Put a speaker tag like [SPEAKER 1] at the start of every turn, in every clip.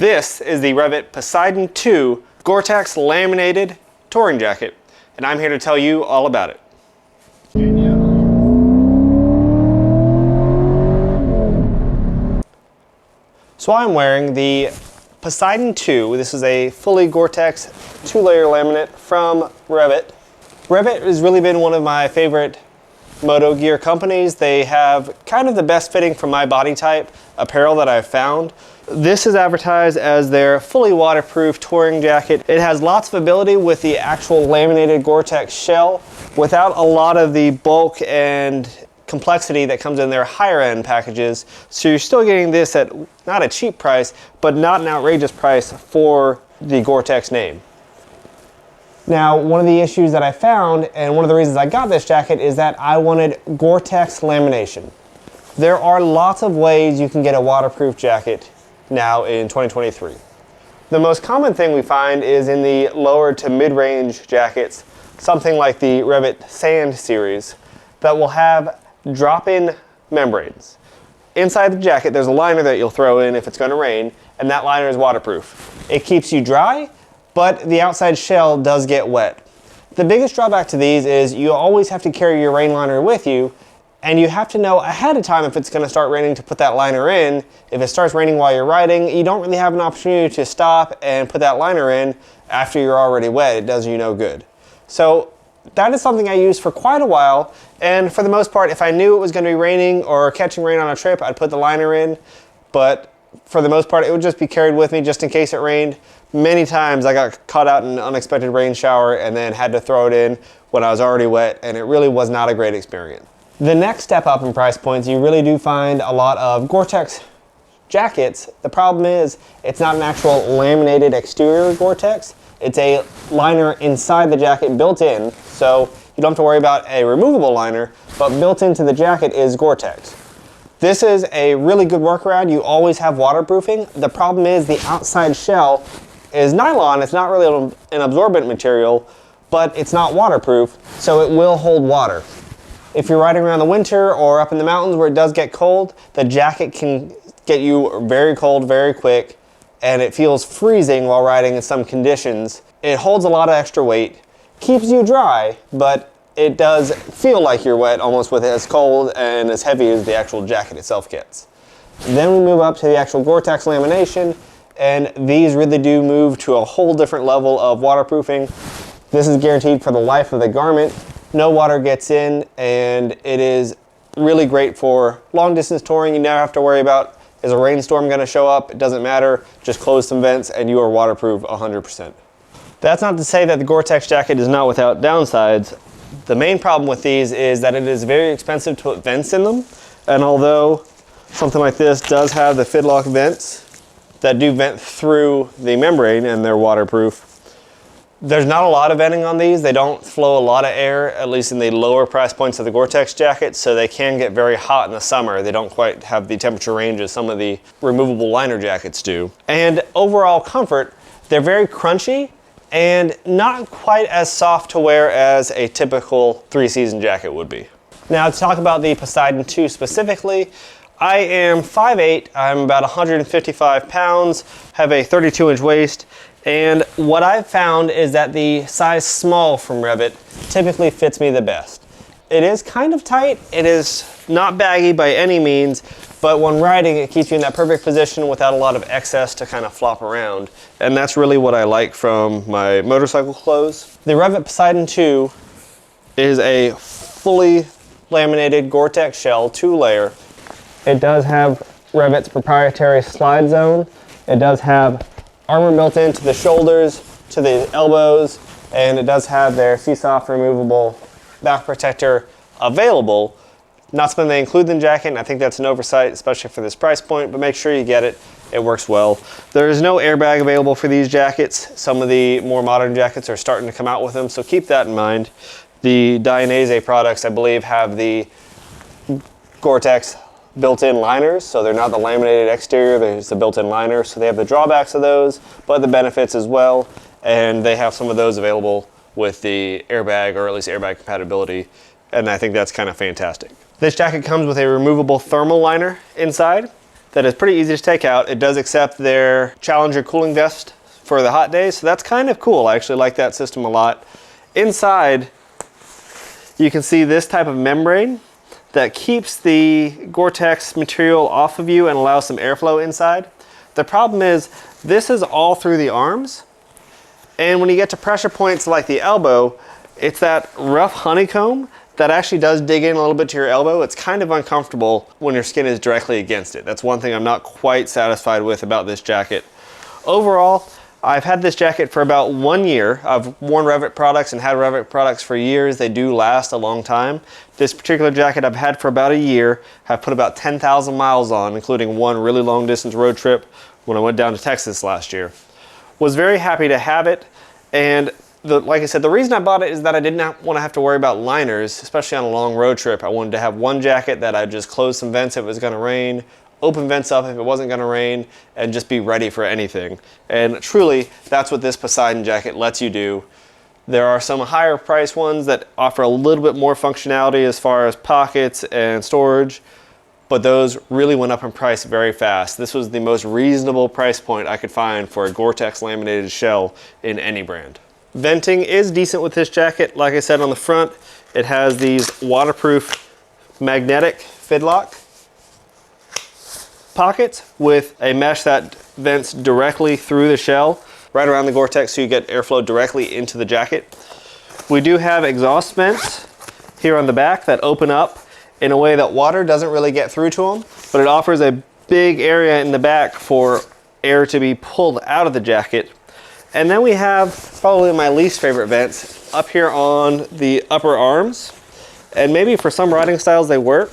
[SPEAKER 1] This is the Rev'It Poseidon 2 Gore-Tex laminated touring jacket, and I'm here to tell you all about it. So I'm wearing the Poseidon 2. This is a fully Gore-Tex 2-layer laminate from Rev'It. Rev'It has really been one of my favorite moto gear companies. They have kind of the best fitting for my body type apparel that I've found. This is advertised as their fully waterproof touring jacket. It has lots of ability with the actual laminated Gore-Tex shell without a lot of the bulk and complexity that comes in their higher end packages. So you're still getting this at not a cheap price, but not an outrageous price for the Gore-Tex name. Now, one of the issues that I found, and one of the reasons I got this jacket, is that I wanted Gore-Tex lamination. There are lots of ways you can get a waterproof jacket now in 2023. The most common thing we find is in the lower to mid-range jackets, something like the Rev'It Sand series, that will have drop-in membranes. Inside the jacket, there's a liner that you'll throw in if it's going to rain, and that liner is waterproof. It keeps you dry, but the outside shell does get wet. The biggest drawback to these is you always have to carry your rain liner with you, and you have to know ahead of time if it's going to start raining to put that liner in. If it starts raining while you're riding, you don't really have an opportunity to stop and put that liner in after you're already wet. It does you no good. So that is something I used for quite a while, and for the most part, if I knew it was going to be raining or catching rain on a trip, I'd put the liner in, but for the most part, it would just be carried with me just in case it rained. Many times I got caught out in an unexpected rain shower and then had to throw it in when I was already wet, and it really was not a great experience. The next step up in price points, you really do find a lot of Gore-Tex jackets. The problem is it's not an actual laminated exterior Gore-Tex. It's a liner inside the jacket built in, so you don't have to worry about a removable liner, but built into the jacket is Gore-Tex. This is a really good workaround. You always have waterproofing. The problem is the outside shell is nylon. It's not really an absorbent material, but it's not waterproof, so it will hold water. If you're riding around the winter or up in the mountains where it does get cold, the jacket can get you very cold very quick, and it feels freezing while riding in some conditions. It holds a lot of extra weight, keeps you dry, but it does feel like you're wet almost with it as cold and as heavy as the actual jacket itself gets. Then we move up to the actual Gore-Tex lamination, and these really do move to a whole different level of waterproofing. This is guaranteed for the life of the garment. No water gets in, and it is really great for long distance touring. You never have to worry about, is a rainstorm going to show up? It doesn't matter. Just close some vents and you are waterproof 100%. That's not to say that the Gore-Tex jacket is not without downsides. The main problem with these is that it is very expensive to put vents in them. And although something like this does have the Fidlock vents that do vent through the membrane and they're waterproof, there's not a lot of venting on these. They don't flow a lot of air, at least in the lower price points of the Gore-Tex jacket, so they can get very hot in the summer. They don't quite have the temperature range as some of the removable liner jackets do. And overall comfort, they're very crunchy and not quite as soft to wear as a typical 3-season jacket would be. Now to talk about the Poseidon 2 specifically, I am 5'8", I'm about 155 pounds, have a 32-inch waist, and what I've found is that the size small from Rev'It typically fits me the best. It is kind of tight, it is not baggy by any means, but when riding it keeps you in that perfect position without a lot of excess to kind of flop around. And that's really what I like from my motorcycle clothes. The Rev'It Poseidon 2 is a fully laminated Gore-Tex shell, 2-layer. It does have Rev'It's proprietary slide zone. It does have armor built into the shoulders, to the elbows, and it does have their Seasoft removable back protector available. Not something they include in the jacket, and I think that's an oversight, especially for this price point, but make sure you get it. It works well. There is no airbag available for these jackets. Some of the more modern jackets are starting to come out with them, so keep that in mind. The Dainese products, I believe, have the Gore-Tex built-in liners, so they're not the laminated exterior, there's the built-in liner, so they have the drawbacks of those, but the benefits as well, and they have some of those available with the airbag, or at least airbag compatibility, and I think that's kind of fantastic. This jacket comes with a removable thermal liner inside, that is pretty easy to take out. It does accept their Challenger cooling vest for the hot days, so that's kind of cool. I actually like that system a lot. Inside, you can see this type of membrane that keeps the Gore-Tex material off of you and allows some airflow inside. The problem is, this is all through the arms, and when you get to pressure points like the elbow, it's that rough honeycomb that actually does dig in a little bit to your elbow. It's kind of uncomfortable when your skin is directly against it. That's one thing I'm not quite satisfied with about this jacket. Overall, I've had this jacket for about 1 year. I've worn Rev'It products and had Rev'It products for years. They do last a long time. This particular jacket I've had for about a year. I've put about 10,000 miles on, including one really long distance road trip when I went down to Texas last year. Was very happy to have it, and like I said, the reason I bought it is that I did not want to have to worry about liners, especially on a long road trip. I wanted to have one jacket that I'd just close some vents if it was going to rain, open vents up if it wasn't going to rain, and just be ready for anything. And truly, that's what this Poseidon jacket lets you do. There are some higher price ones that offer a little bit more functionality as far as pockets and storage, but those really went up in price very fast. This was the most reasonable price point I could find for a Gore-Tex laminated shell in any brand. Venting is decent with this jacket. Like I said, on the front, it has these waterproof magnetic fidlock pockets with a mesh that vents directly through the shell, right around the Gore-Tex, so you get airflow directly into the jacket. We do have exhaust vents here on the back that open up in a way that water doesn't really get through to them, but it offers a big area in the back for air to be pulled out of the jacket. And then we have probably my least favorite vents up here on the upper arms. And maybe for some riding styles they work,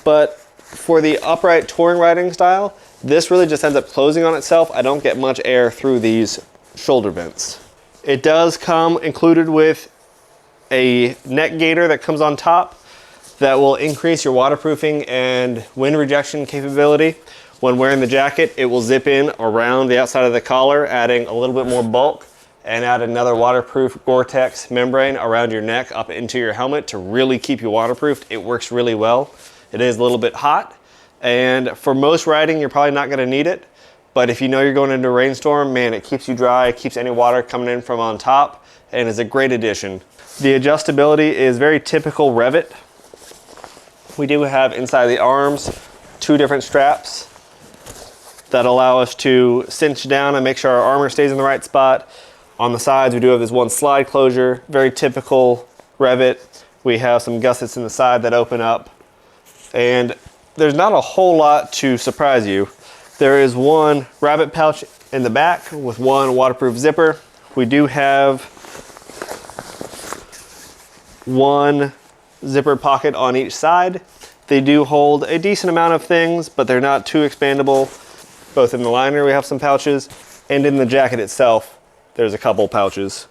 [SPEAKER 1] but for the upright touring riding style, this really just ends up closing on itself. I don't get much air through these shoulder vents. It does come included with a neck gaiter that comes on top that will increase your waterproofing and wind rejection capability. When wearing the jacket, it will zip in around the outside of the collar, adding a little bit more bulk, and add another waterproof Gore-Tex membrane around your neck up into your helmet to really keep you waterproofed. It works really well. It is a little bit hot, and for most riding, you're probably not gonna need it, but if you know you're going into a rainstorm, man, it keeps you dry, it keeps any water coming in from on top, and is a great addition. The adjustability is very typical Rev'It. We do have inside the arms 2 different straps that allow us to cinch down and make sure our armor stays in the right spot. On the sides, we do have this one slide closure, very typical Rev'It. We have some gussets in the side that open up, and there's not a whole lot to surprise you. There is one rabbit pouch in the back with one waterproof zipper. We do have one zipper pocket on each side. They do hold a decent amount of things, but they're not too expandable. Both in the liner we have some pouches, and in the jacket itself there's a couple pouches.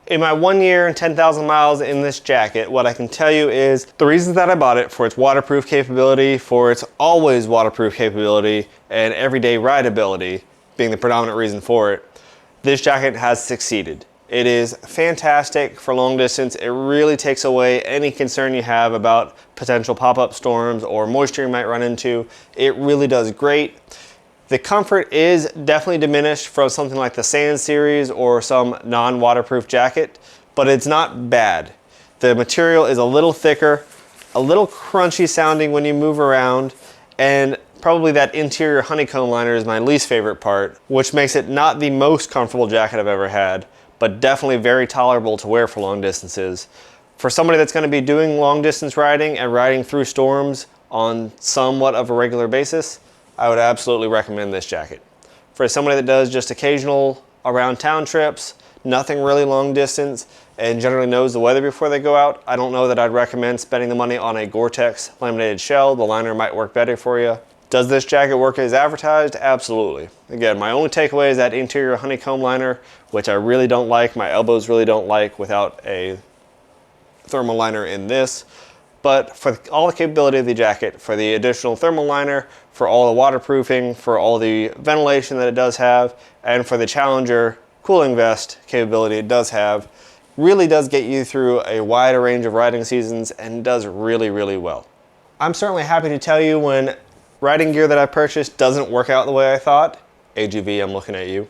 [SPEAKER 1] In my 1 year and 10,000 miles in this jacket, what I can tell you is the reasons that I bought it: for its waterproof capability, for its always waterproof capability, and everyday rideability being the predominant reason for it. This jacket has succeeded. It is fantastic for long distance. It really takes away any concern you have about potential pop-up storms or moisture you might run into. It really does great. The comfort is definitely diminished from something like the Sand series or some non-waterproof jacket, but it's not bad. The material is a little thicker, a little crunchy sounding when you move around, and probably that interior honeycomb liner is my least favorite part, which makes it not the most comfortable jacket I've ever had, but definitely very tolerable to wear for long distances. For somebody that's going to be doing long distance riding and riding through storms on somewhat of a regular basis, I would absolutely recommend this jacket. For somebody that does just occasional around town trips, nothing really long distance, and generally knows the weather before they go out, I don't know that I'd recommend spending the money on a Gore-Tex laminated shell. The liner might work better for you. Does this jacket work as advertised? Absolutely. Again, my only takeaway is that interior honeycomb liner, which I really don't like, my elbows really don't like without a thermal liner in this. But for all the capability of the jacket, for the additional thermal liner, for all the waterproofing, for all the ventilation that it does have, and for the Challenger cooling vest capability it does have, really does get you through a wider range of riding seasons and does really, really well. I'm certainly happy to tell you when riding gear that I purchased doesn't work out the way I thought. AGV, I'm looking at you.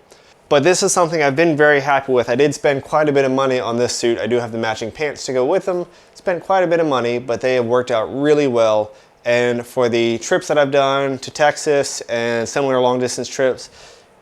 [SPEAKER 1] But this is something I've been very happy with. I did spend quite a bit of money on this suit. I do have the matching pants to go with them. Spent quite a bit of money, but they have worked out really well. And for the trips that I've done to Texas and similar long distance trips,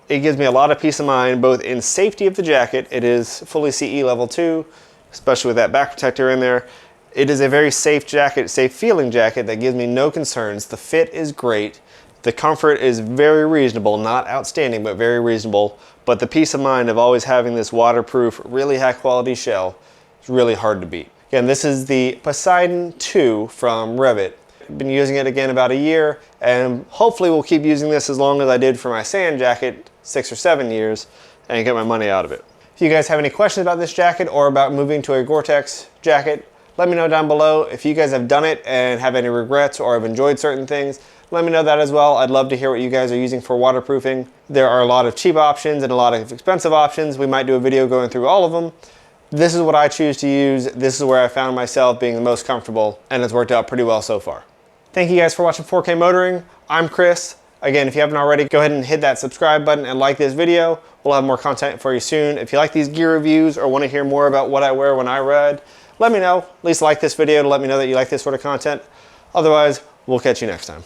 [SPEAKER 1] it gives me a lot of peace of mind, both in safety of the jacket. It is fully CE level 2, especially with that back protector in there. It is a very safe jacket, safe feeling jacket that gives me no concerns. The fit is great. The comfort is very reasonable, not outstanding, but very reasonable. But the peace of mind of always having this waterproof, really high quality shell is really hard to beat. Again, this is the Poseidon 2 from Revit. I've been using it again about a year, and hopefully we'll keep using this as long as I did for my sand jacket, 6 or 7 years, and get my money out of it. If you guys have any questions about this jacket or about moving to a Gore-Tex jacket, let me know down below. If you guys have done it and have any regrets or have enjoyed certain things, let me know that as well. I'd love to hear what you guys are using for waterproofing. There are a lot of cheap options and a lot of expensive options. We might do a video going through all of them. This is what I choose to use. This is where I found myself being the most comfortable, and it's worked out pretty well so far. Thank you guys for watching 4K Motoring. I'm Chris. Again, if you haven't already, go ahead and hit that subscribe button and like this video. We'll have more content for you soon. If you like these gear reviews or want to hear more about what I wear when I ride, let me know. At least like this video to let me know that you like this sort of content. Otherwise, we'll catch you next time.